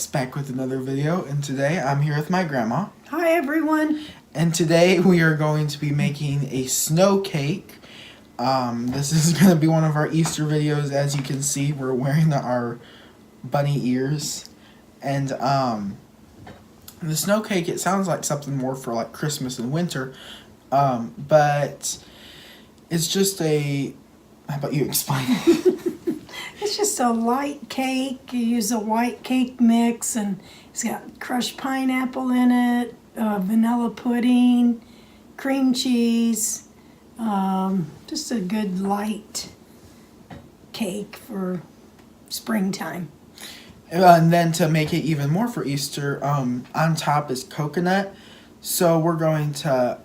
back with another video, and today I'm here with my grandma. Hi everyone! And today we are going to be making a snow cake. This is going to be one of our Easter videos. As you can see, we're wearing our bunny ears. And the snow cake, it sounds like something more for like Christmas and winter, but it's just a... How about you explain it? It's just a light cake. You use a white cake mix, and it's got crushed pineapple in it, vanilla pudding, cream cheese, just a good light cake for springtime. And then to make it even more for Easter, on top is coconut. So we're going to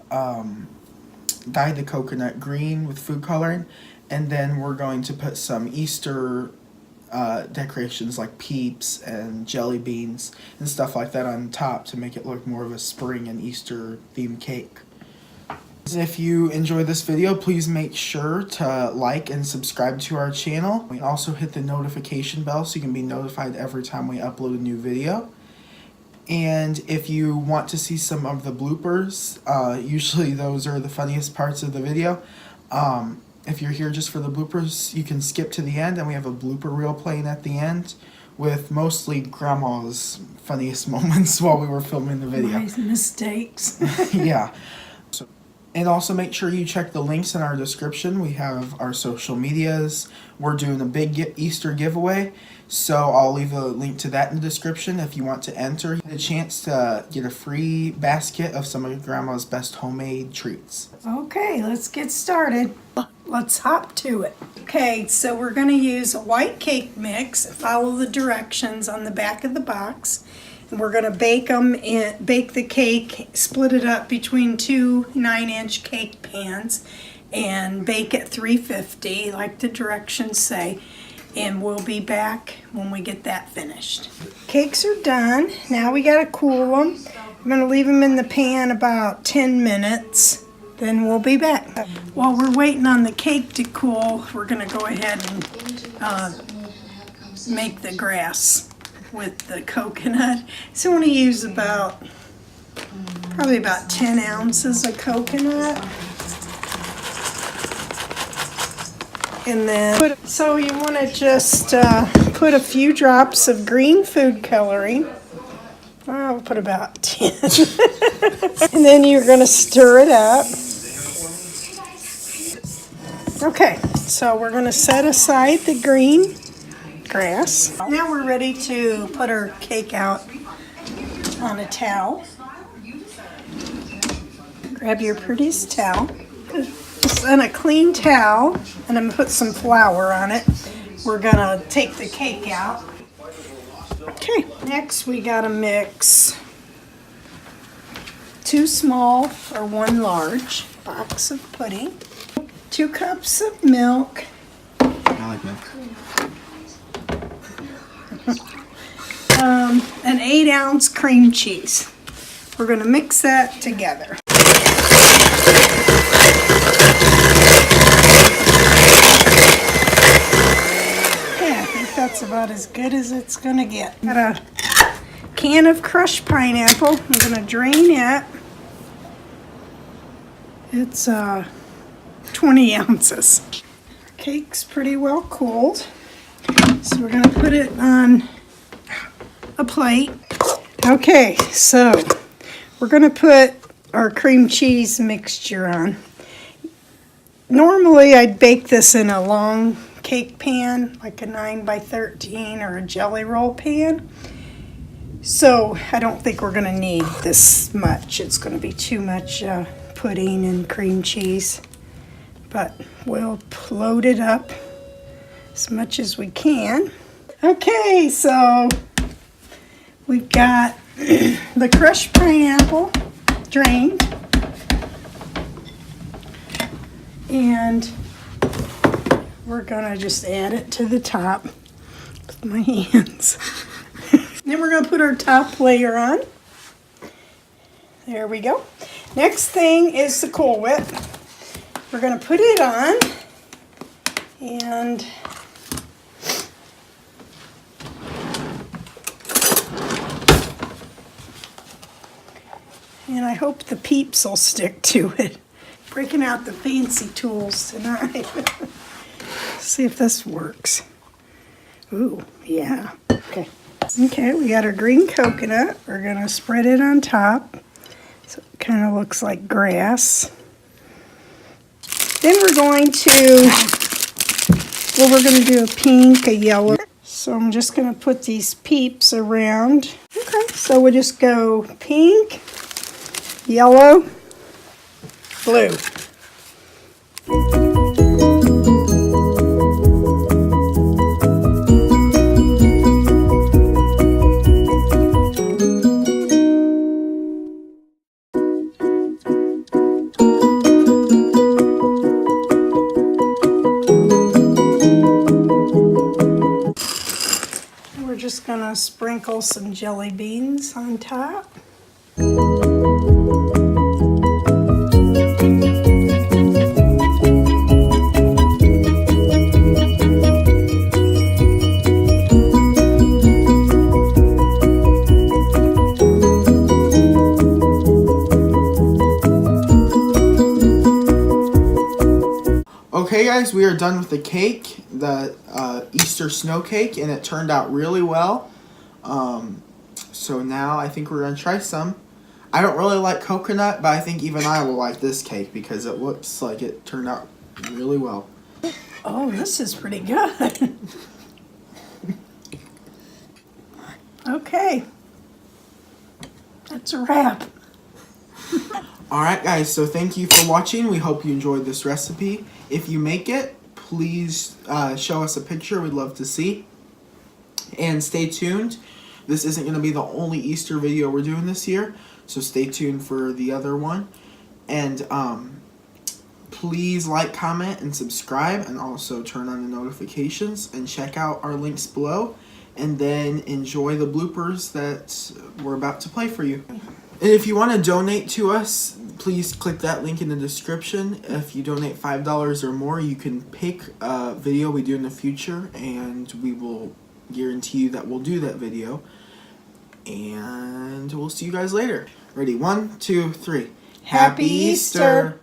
dye the coconut green with food coloring. And then we're going to put some Easter decorations like peeps and jelly beans and stuff like that on top to make it look more of a spring and Easter themed cake. If you enjoy this video, please make sure to like and subscribe to our channel. We also hit the notification bell so you can be notified every time we upload a new video. And if you want to see some of the bloopers, usually those are the funniest parts of the video. If you're here just for the bloopers, you can skip to the end, and we have a blooper reel playing at the end with mostly Grandma's funniest moments while we were filming the video. My mistakes. Yeah. And also make sure you check the links in our description. We have our social medias. We're doing a big Easter giveaway, so I'll leave a link to that in the description. If you want to enter, you get a chance to get a free basket of some of Grandma's best homemade treats. Okay, let's get started. Let's hop to it. Okay, so we're going to use a white cake mix. Follow the directions on the back of the box. And we're going to bake the cake, split it up between two 9-inch cake pans, and bake at 350 like the directions say. And we'll be back when we get that finished. Cakes are done. Now we got to cool them. I'm going to leave them in the pan about 10 minutes. Then we'll be back. While we're waiting on the cake to cool, we're going to go ahead and make the grass with the coconut. So I want to use probably about 10 ounces of coconut. And then, so you want to just put a few drops of green food coloring. I'll put about 10. And then you're going to stir it up. Okay, so we're going to set aside the green grass. Now we're ready to put our cake out on a towel. Grab your prettiest towel. Just on a clean towel, and I'm going to put some flour on it. We're going to take the cake out. Okay, next we got to mix 2 small or 1 large box of pudding, 2 cups of milk. I like milk. An 8-ounce cream cheese. We're going to mix that together. Okay, I think that's about as good as it's going to get. Got a can of crushed pineapple. I'm going to drain it. It's 20 ounces. Cake's pretty well cooled. So we're going to put it on a plate. Okay, so we're going to put our cream cheese mixture on. Normally I'd bake this in a long cake pan, like a 9x13 or a jelly roll pan. So I don't think we're going to need this much. It's going to be too much pudding and cream cheese. But we'll load it up as much as we can. Okay, so we've got the crushed pineapple drained, and we're gonna just add it to the top with my hands. Then we're gonna put our top layer on. There we go. Next thing is the Cool Whip. We're gonna put it on, and And I hope the peeps will stick to it. Breaking out the fancy tools tonight. See if this works. Ooh, yeah. Okay. Okay, we got our green coconut. We're gonna spread it on top. So it kind of looks like grass. Then we're going to, well, we're gonna do a pink, a yellow. So I'm just gonna put these peeps around. Okay, so we'll just go pink, yellow, blue. We're just gonna sprinkle some jelly beans on top. Okay guys, we are done with the cake, the Easter snow cake, and it turned out really well. So now I think we're going to try some. I don't really like coconut, but I think even I will like this cake because it looks like it turned out really well. Oh, this is pretty good. Okay. That's a wrap. Alright guys, so thank you for watching. We hope you enjoyed this recipe. If you make it, please show us a picture. We'd love to see. And stay tuned. This isn't going to be the only Easter video we're doing this year, so stay tuned for the other one. And please like, comment, and subscribe, and also turn on the notifications, and check out our links below, and then enjoy the bloopers that we're about to play for you. And if you want to donate to us, please click that link in the description. If you donate $5 or more, you can pick a video we do in the future, and we will guarantee you that we'll do that video. And we'll see you guys later. Ready? 1, 2, 3. Happy Easter!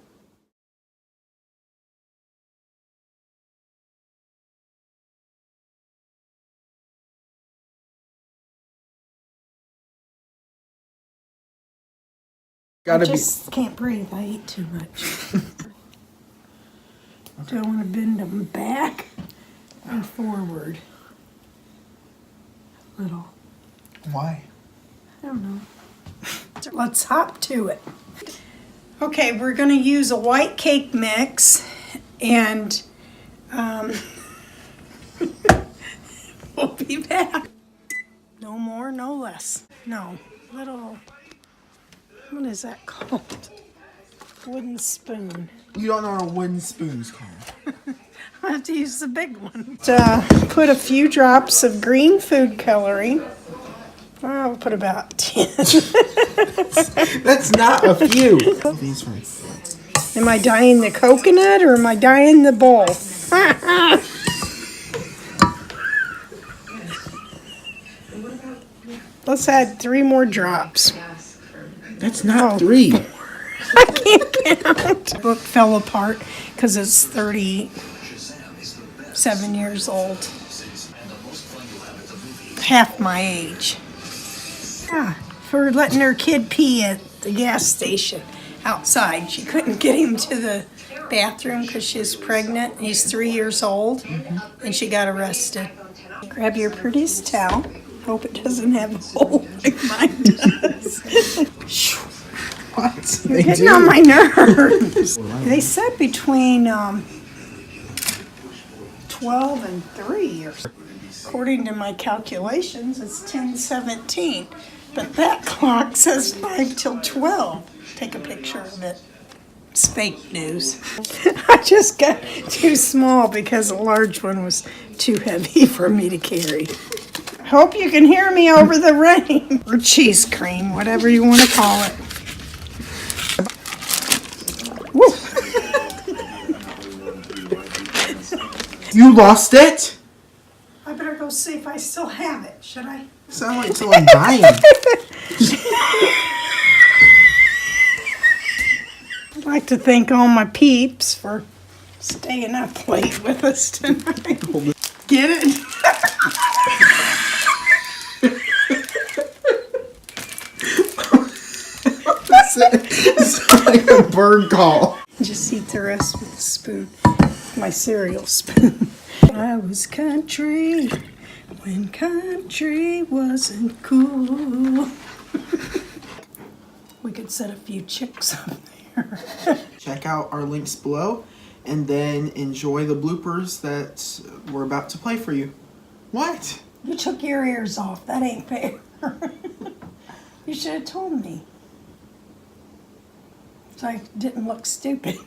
I just can't breathe. I eat too much. Do I want to bend them back and forward? A little. Why? I don't know. Let's hop to it. Okay, we're going to use a white cake mix, and we'll be back. No more, no less. No, little, what is that called? Wooden spoon. You don't know what a wooden spoon's called. I have to use the big one. Put a few drops of green food coloring. I'll put about 10. That's not a few. Am I dyeing the coconut or am I dyeing the bowl? Let's add 3 more drops. That's not 3. I can't count. The book fell apart because it's 37 years old. Half my age. For letting her kid pee at the gas station outside. She couldn't get him to the bathroom because she was pregnant. He's 3 years old, and she got arrested. Grab your prettiest towel. Hope it doesn't have a hole like mine does. What? You're getting on my nerves. They said between 12 and 3. According to my calculations, it's 10:17. But that clock says 5 till 12. Take a picture of it. It's fake news. I just got too small because a large one was too heavy for me to carry. Hope you can hear me over the rain. Or cheese cream, whatever you want to call it. Woo. You lost it? I better go see if I still have it. Should I? Sound like someone dying. to thank all my peeps for staying up late with us tonight. Get it? It's like a bird call. Just eat the rest with a spoon. My cereal spoon. I was country when country wasn't cool. We could set a few chicks up there. Check out our links below and then enjoy the bloopers that we're about to play for you. What? You took your ears off. That ain't fair. You should have told me. So I didn't look stupid.